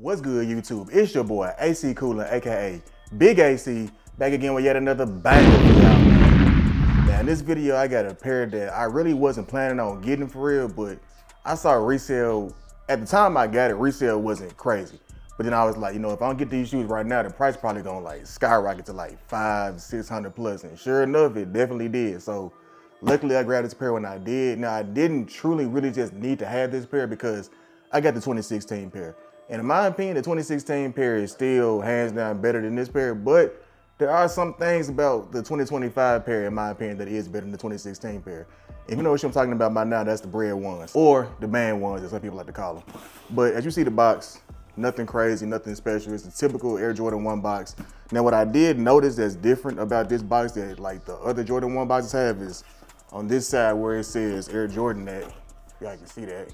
What's good, YouTube? It's your boy AC Cooler, aka Big AC, back again with yet another banger for y'all. Now in this video, I got a pair that I really wasn't planning on getting for real, but I saw resale. At the time I got it, resale wasn't crazy. But then I was like, you know, if I don't get these shoes right now, the price probably gonna like skyrocket to like $500-600 plus. And sure enough, it definitely did. So luckily I grabbed this pair when I did. Now I didn't truly really just need to have this pair because I got the 2016 pair. And in my opinion, the 2016 pair is still hands down better than this pair, but there are some things about the 2025 pair, in my opinion, that is better than the 2016 pair. If you know what I'm talking about by now, that's the Bred ones, or the man ones, as some people like to call them. But as you see the box, nothing crazy, nothing special. It's a typical Air Jordan 1 box. Now what I did notice that's different about this box that like the other Jordan 1 boxes have is on this side where it says Air Jordan at, if y'all can see that,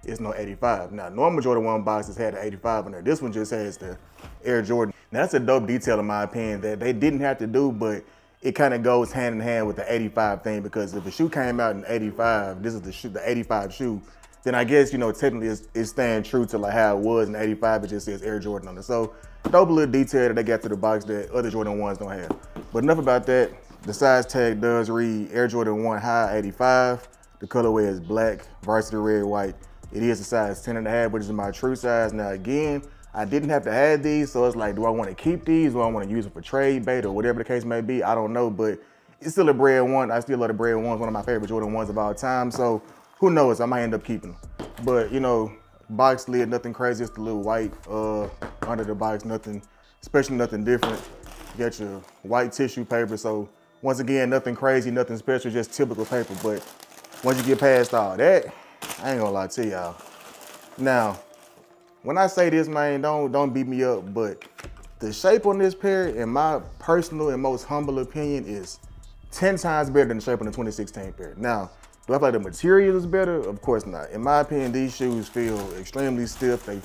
it's no 85. Now, normal Jordan 1 boxes had the 85 on there. This one just has the Air Jordan. Now, that's a dope detail in my opinion that they didn't have to do, but it kind of goes hand in hand with the 85 thing, because if the shoe came out in 85, this is the 85 shoe, then I guess, you know, technically it's staying true to like how it was in 85. It just says Air Jordan on it. So, dope little detail that they got to the box that other Jordan 1s don't have. But enough about that. The size tag does read Air Jordan 1 High 85. The colorway is black, varsity red, white. It is a size 10.5, which is my true size. Now again, I didn't have to have these, so it's like, do I want to keep these? Do I want to use them for trade bait or whatever the case may be? I don't know, but it's still a Bred one. I still love the Bred ones, one of my favorite Jordan 1s of all time. So who knows? I might end up keeping them. But you know, box lid, nothing crazy. Just a little white under the box, nothing special, nothing different. You got your white tissue paper. So once again, nothing crazy, nothing special, just typical paper. But once you get past all that, I ain't gonna lie to y'all. Now, when I say this, man, don't beat me up, but the shape on this pair, in my personal and most humble opinion, is 10 times better than the shape on the 2016 pair. Now, do I feel like the material is better? Of course not. In my opinion, these shoes feel extremely stiff. They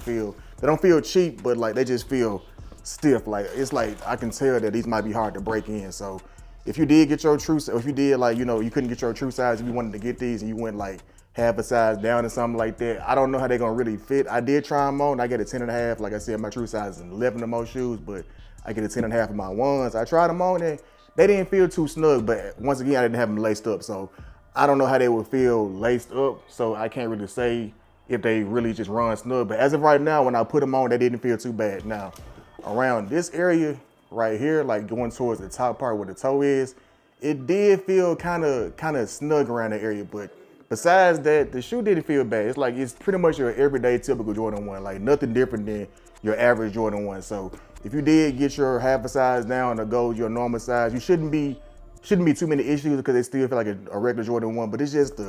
don't feel cheap, but like they just feel stiff. Like it's like I can tell that these might be hard to break in. So if you did get your true, or if you did like, you know, you couldn't get your true size, if you wanted to get these and you went like half a size down or something like that, I don't know how they're gonna really fit. I did try them on. I get a 10.5. Like I said, my true size is 11 of most shoes, but I get a 10.5 of my ones. I tried them on and they didn't feel too snug, but once again, I didn't have them laced up. So I don't know how they would feel laced up. So I can't really say if they really just run snug. But as of right now, when I put them on, they didn't feel too bad. Now, around this area right here, like going towards the top part where the toe is, it did feel kind of snug around the area, but besides that, the shoe didn't feel bad. It's like, it's pretty much your everyday typical Jordan 1, like nothing different than your average Jordan 1. So if you did get your half a size down or go your normal size, you shouldn't be too many issues because they still feel like a regular Jordan 1, but it's just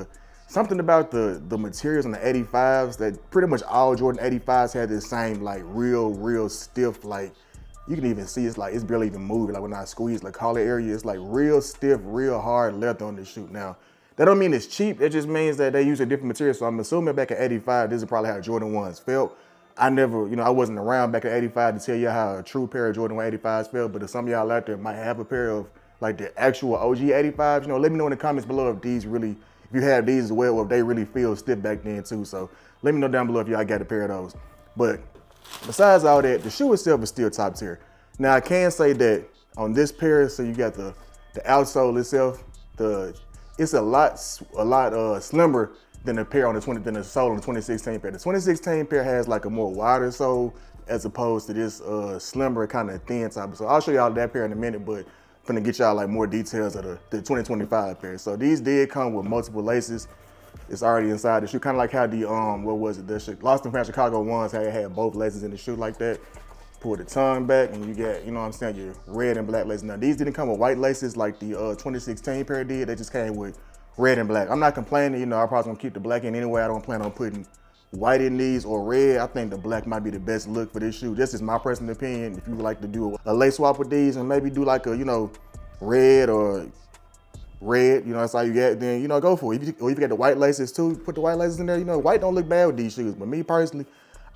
something about the materials on the 85s that pretty much all Jordan 85s had the same like real stiff, like you can even see it's like it's barely even moving. Like when I squeeze the collar area, it's like real stiff, real hard leather on this shoe. Now, that don't mean it's cheap. It just means that they use a different material. So I'm assuming back at 85, this is probably how Jordan 1s felt. I never, you know, I wasn't around back at 85 to tell you how a true pair of Jordan 1 85s felt, but if some of y'all out there might have a pair of like the actual OG 85s, you know, let me know in the comments below if these really, if you have these as well, or if they really feel stiff back then too. So let me know down below if y'all got a pair of those. But besides all that, the shoe itself is still top tier. Now I can say that on this pair, so you got the outsole itself, it's a lot slimmer than the pair on than the sole on the 2016 pair. The 2016 pair has like a more wider sole as opposed to this slimmer kind of thin type. So I'll show y'all that pair in a minute, but I'm gonna get y'all like more details of the 2025 pair. So these did come with multiple laces. It's already inside the shoe, kind of like how the what was it? The Lost and Found Chicago ones had both laces in the shoe like that. Pull the tongue back and you get, you know what I'm saying, your red and black laces. Now these didn't come with white laces like the 2016 pair did. They just came with red and black. I'm not complaining, you know, I probably gonna keep the black in anyway. I don't plan on putting white in these or red. I think the black might be the best look for this shoe. This is my personal opinion. If you would like to do a lace swap with these and maybe do like a, you know, red or red, you know, that's all you get, then, you know, go for it. Or if you got the white laces too, put the white laces in there. You know, white don't look bad with these shoes, but me personally,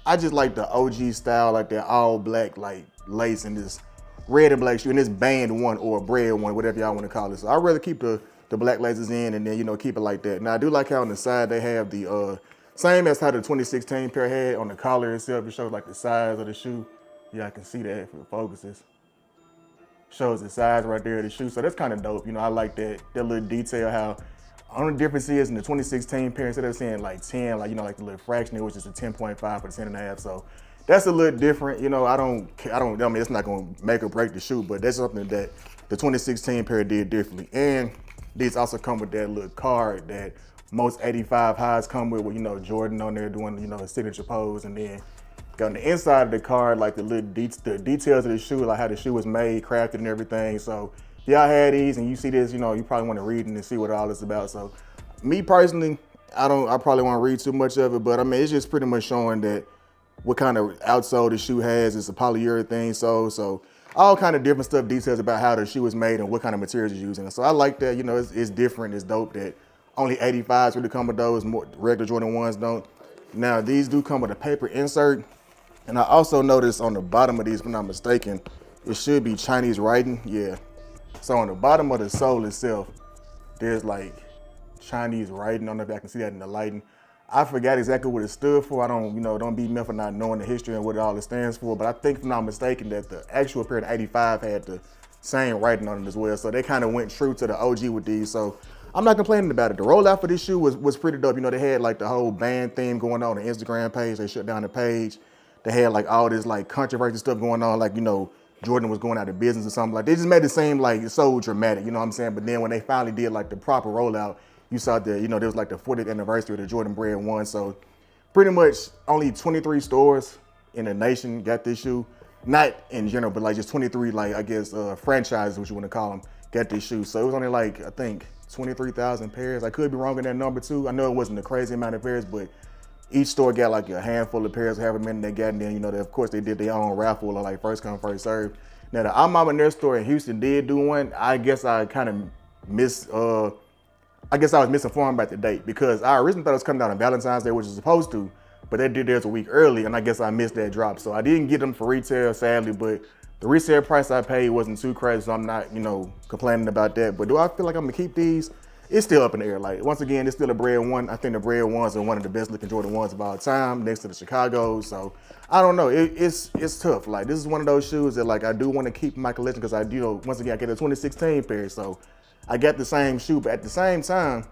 I just like the OG style, like that all black, like lace and this red and black shoe, and this band one or a Bred one, whatever y'all want to call it. So I'd rather keep the black laces in and then, you know, keep it like that. Now I do like how on the side they have the Same as how the 2016 pair had on the collar itself. It shows like the size of the shoe. Yeah, I can see that if it focuses. Shows the size right there of the shoe. So that's kind of dope. You know, I like that little detail. How only difference is in the 2016 pair, instead of saying like 10, like, you know, like the little fraction, it was just a 10.5 for the 10.5. So that's a little different. You know, I mean, it's not going to make or break the shoe, but that's something that the 2016 pair did differently. And these also come with that little card that most 85 highs come with, you know, Jordan on there doing, you know, his signature pose. And then on the inside of the card, like the details of the shoe, like how the shoe was made, crafted and everything. So if y'all had these and you see this, you know, you probably want to read and see what all this about. So me personally, I probably won't read too much of it, but I mean, it's just pretty much showing that what kind of outsole the shoe has. It's a polyurethane sole. So all kind of different stuff, details about how the shoe is made and what kind of materials you're using. So I like that, you know, it's different, it's dope that only 85s really come with those, more regular Jordan 1s don't. Now these do come with a paper insert. And I also noticed on the bottom of these, if I'm not mistaken, it should be Chinese writing, yeah. So on the bottom of the sole itself, there's like Chinese writing. I don't know if I can see that in the lighting. I forgot exactly what it stood for. I don't, you know, don't be me for not knowing the history and what it all stands for, but I think if I'm not mistaken that the actual pair of 85 had the same writing on it as well. So they kind of went true to the OG with these. So I'm not complaining about it. The rollout for this shoe was pretty dope. You know, they had like the whole band theme going on the Instagram page. They shut down the page. They had like all this like controversy stuff going on, like, you know, Jordan was going out of business or something. Like, they just made it seem like so dramatic, you know what I'm saying? But then when they finally did like the proper rollout, you saw that, you know, there was like the 40th anniversary of the Jordan Bred 1. So pretty much only 23 stores in the nation got this shoe. Not in general, but like just 23, like, I guess, franchises, what you want to call them, got this shoe. So it was only like, I think, 23,000 pairs. I could be wrong in that number too. I know it wasn't a crazy amount of pairs, but each store got like a handful of pairs, however many they got. And then, you know, of course they did their own raffle or like first come, first serve. Now the Mama and their store in Houston did do one. I guess I kind of I was misinformed about the date because I originally thought it was coming out on Valentine's Day, which is supposed to, but they did theirs a week early, and I guess I missed that drop. So I didn't get them for retail, sadly, but the resale price I paid wasn't too crazy, so I'm not, you know, complaining about that. But do I feel like I'm gonna keep these? It's still up in the air. Like, once again, it's still a Bred 1. I think the Bred 1s are one of the best looking Jordan 1s of all time, next to the Chicago. So I don't know, it's tough. Like, this is one of those shoes that like I do want to keep in my collection because I do, you know, once again, I get a 2016 pair, so I got the same shoe, but at the same time,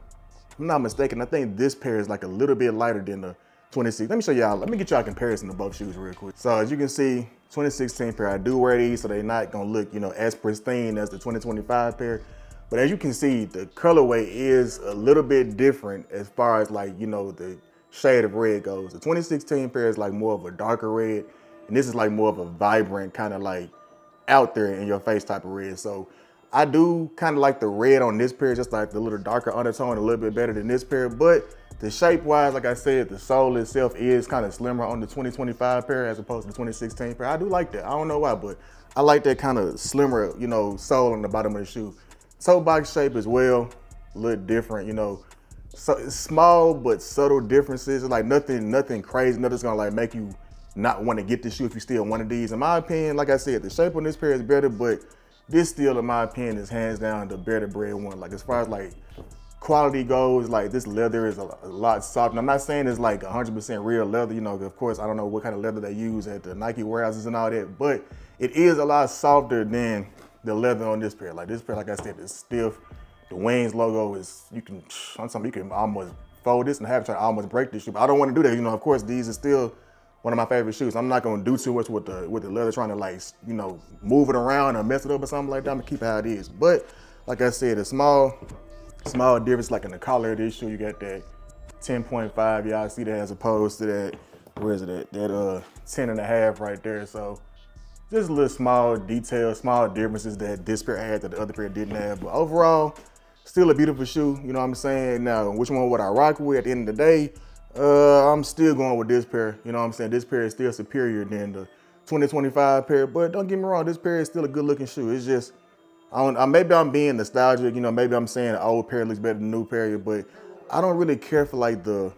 if I'm not mistaken, I think this pair is like a little bit lighter than the 2016. Let me show y'all, let me get y'all a comparison of both shoes real quick. So as you can see, 2016 pair, I do wear these, so they're not gonna look, you know, as pristine as the 2025 pair. But as you can see, the colorway is a little bit different as far as like, you know, the shade of red goes. The 2016 pair is like more of a darker red, and this is like more of a vibrant kind of like out there in your face type of red. So I do kind of like the red on this pair, just like the little darker undertone, a little bit better than this pair. But the shape wise, like I said, the sole itself is kind of slimmer on the 2025 pair as opposed to the 2016 pair. I do like that. I don't know why, but I like that kind of slimmer, you know, sole on the bottom of the shoe. Toe box shape as well, a little different, you know. So it's small but subtle differences. It's like nothing crazy, nothing's gonna like make you not want to get this shoe if you still one of these. In my opinion, like I said, the shape on this pair is better, but this still, in my opinion, is hands down the better Bred 1. Like, as far as like quality goes, like this leather is a lot softer. I'm not saying it's like 100% real leather, you know, of course, I don't know what kind of leather they use at the Nike warehouses and all that, but it is a lot softer than the leather on this pair. Like, this pair, like I said, is stiff. The Wings logo is, you can almost fold this and have it try to almost break this shoe, but I don't want to do that. You know, of course, these are still one of my favorite shoes. I'm not gonna do too much with the leather, trying to like, you know, move it around or mess it up or something like that. I'm gonna keep it how it is. But like I said, a small difference, like in the collar of this shoe, you got that 10.5, y'all see that, as opposed to that, where is it at? That 10.5 right there. So just a little small details, small differences that this pair had that the other pair didn't have. But overall, still a beautiful shoe, you know what I'm saying? Now, which one would I rock with at the end of the day? I'm still going with this pair, you know what I'm saying? This pair is still superior than the 2025 pair, but don't get me wrong, this pair is still a good looking shoe. It's just, maybe I'm being nostalgic, you know, maybe I'm saying the old pair looks better than the new pair, but I don't really care for like the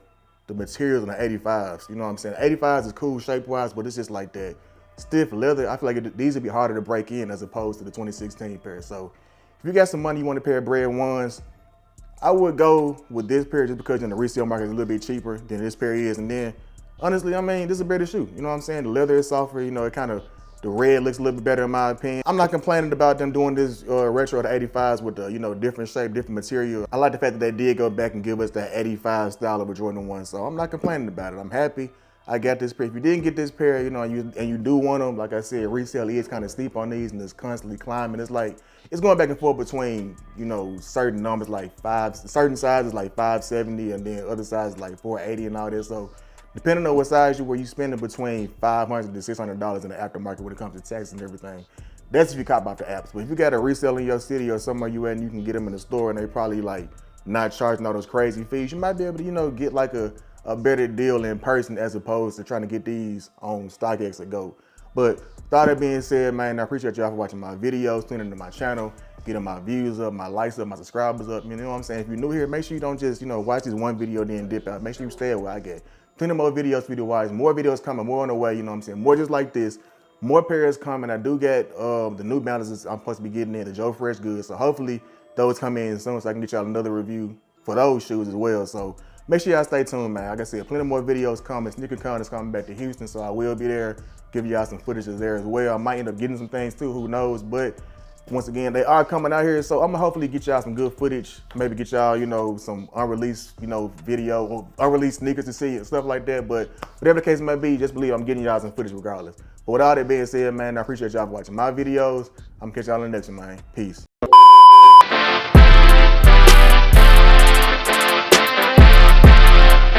materials on the 85s, you know what I'm saying? 85s is cool shape-wise, but it's just like that stiff leather. I feel like these would be harder to break in as opposed to the 2016 pair. So if you got some money, you want a pair of Bred 1s, I would go with this pair just because in the resale market is a little bit cheaper than this pair is. And then honestly, I mean, this is a better shoe. You know what I'm saying? The leather is softer, you know, the red looks a little bit better in my opinion. I'm not complaining about them doing this retro to 85s with the, you know, different shape, different material. I like the fact that they did go back and give us that 85 style of a Jordan 1. So I'm not complaining about it. I'm happy I got this pair. If you didn't get this pair, you know, and you do want them, like I said, resale is kind of steep on these and it's constantly climbing. It's like, it's going back and forth between, you know, certain numbers like certain sizes like 570 and then other sizes like 480 and all this. So depending on what size you were, you spending between $500 to $600 in the aftermarket when it comes to taxes and everything. That's if you cop off the apps. But if you got a resale in your city or somewhere you at and you can get them in the store and they probably like not charging all those crazy fees, you might be able to, you know, get like a better deal in person as opposed to trying to get these on StockX or Go. But with all that being said, man, I appreciate y'all for watching my videos, tuning into my channel, getting my views up, my likes up, my subscribers up. You know what I'm saying? If you're new here, make sure you don't just, you know, watch this one video then dip out. Make sure you stay where I get. Plenty more videos video-wise, more videos coming, more on the way, you know what I'm saying? More just like this, more pairs coming. I do get the New Balances I'm supposed to be getting in, the Joe Fresh goods. So hopefully those come in soon so I can get y'all another review for those shoes as well. So make sure y'all stay tuned, man. Like I said, plenty more videos coming. SneakerCon is coming back to Houston, so I will be there, giving y'all some footage there as well. I might end up getting some things too, who knows? But once again, they are coming out here, so I'm gonna hopefully get y'all some good footage. Maybe get y'all, you know, some unreleased, you know, video, or unreleased sneakers to see and stuff like that. But whatever the case may be, just believe I'm getting y'all some footage regardless. But with all that being said, man, I appreciate y'all for watching my videos. I'm gonna catch y'all in the next one, man. Peace.